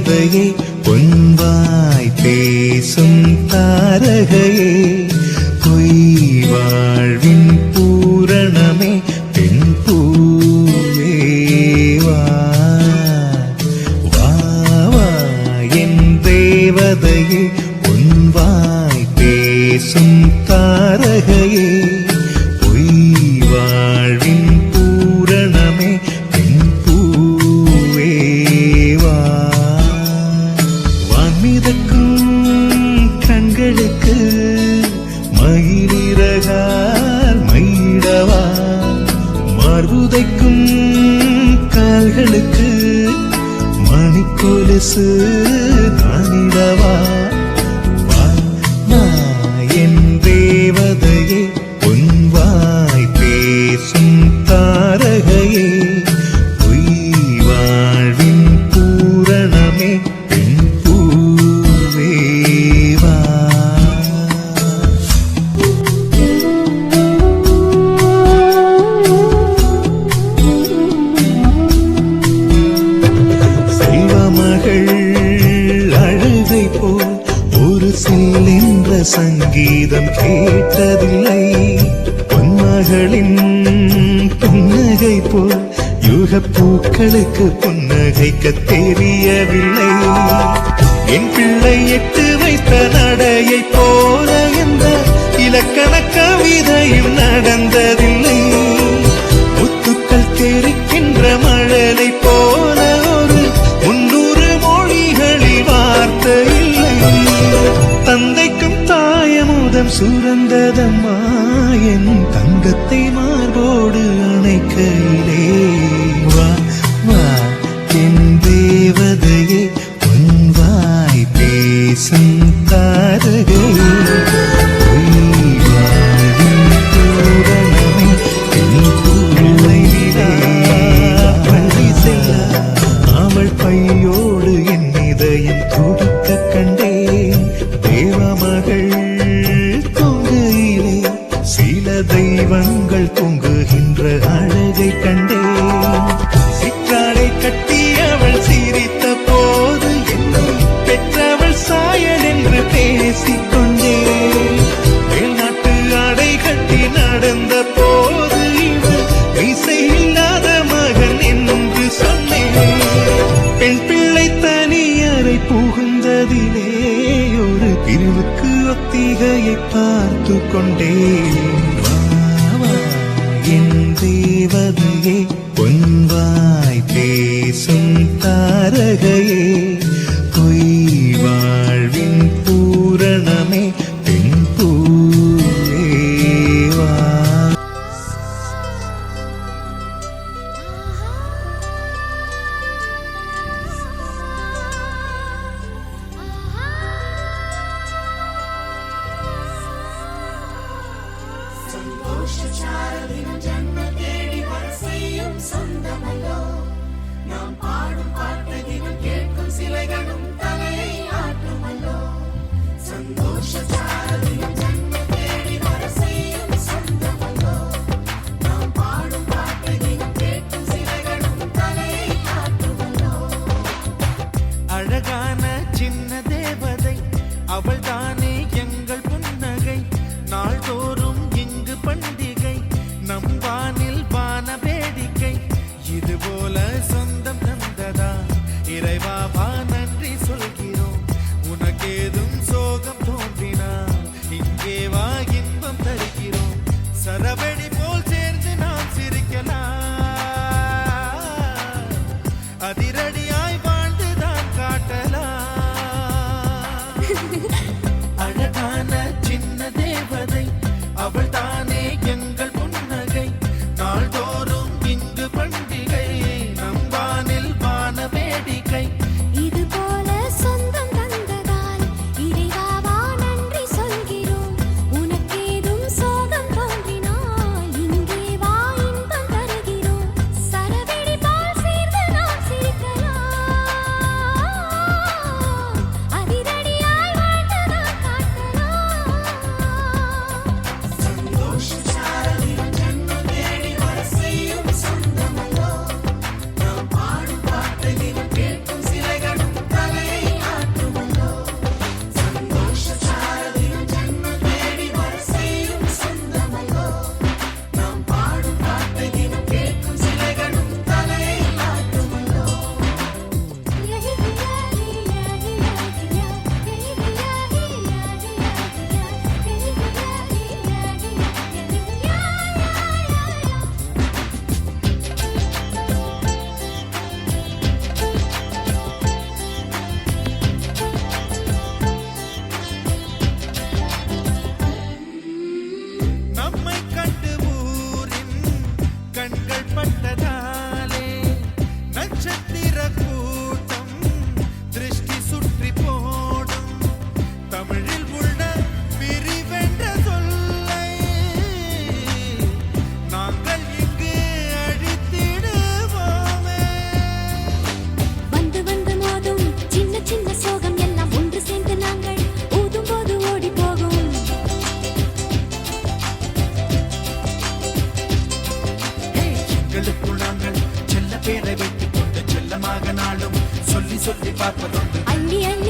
தேவதையே பொன்வாய் பேசும் தாரகையே பொய் வாழ்வின் பூரணமே பெண் பூவேவா வா என் தேவதையே பொன்வாய் பேசும் தாரகையே பொய் வாழ்வின் பூரணமே பெண் பூவேவா வான்மிதக்கும் கண்களுக்கு மயிலிறகால் மயிடவா மார்புதைக்கும் கால்களுக்கு மணிக்கொலுசு தானிடவா என் தேவதையே பொன்வாய் பேசும் தாரகையே பொய் வாழ்வின் பூரணமே பெண் பூவேவா செல்வமகள் அழுகை போல் ஒரு செல்லென்ற சங்கீதம் கேட்டதில்லை பொன்மகளின் புன்னகை போல் யுக பூக்களுக்கு புன்னகைக்க தெரியவில்லை என் பிள்ளை எட்டு வைத்த நடையை போல எந்த இலக்கண கவிதையும் நடந்ததில்லை முத்துக்கள் தெரிக்கின்ற மழலை போல ஒரு 300 மொழிகளில் வார்த்தை இல்லை தந்தைக்கும் தாயமுதம் சுரந்ததம்மா என் தங்கத்தை மார்போடு அணைக்கையிலே வா வா என் தேவதையே பொன்வாய் பேசும் தாரகையே பொய் வாழ்வின் பூரணமே பெண் பூவேவா பள்ளி செல்ல அவள் பையோடு என் இதயம் துடிக்க கண்டேன் தேவமகள் தொங்கையிலே சில தெய்வங்கள் தொங்குகின்ற அழகை கண்டேன் சிற்றாடை கட்டி அவள் சிரித்த போது என்னை பெற்றவள் சாயல் என்று பேசிக்கொண்டேன் மேல்நாட்டு ஆடை கட்டி நடந்த போது இவள் இசை இல்லாத மகன் என்று சொன்னேன் பெண் பிள்ளை தனியறை புகுந்ததிலே ஒரு பிரிவுக்கு ஒத்திகையை பார்த்து கொண்டேன் என் தேவதையே பொன்வாய் பேசும் தாரகையே பொய் வாழ்வின் பூரணமே பெண் பூவேவா சந்தோஷச்சாரலின் ஜன்ம தேடி வரிசையும் சொந்தமல்லோ நாம் பாடும் பாட்டை தினம் கேட்கும் சிலைகளும் தலையை ஆட்டுமல்லோ சந்தோஷச்சாரலின் ஜன்ம தேடி வரிசையும் சொந்தமல்லோ நாம் பாடும் பாட்டை தினம் கேட்கும் சிலைகளும் தலையை ஆட்டுமல்லோ அழகான சின்ன தேவதை அவள் தானே எங்கள் புன்னகை நாள்தோறும் இங்கு பண்டிகை நம் வானில் வான வேடிக்கை இது சொல்லி பார்ப்பதுண்டு அள்ளி அள்ளி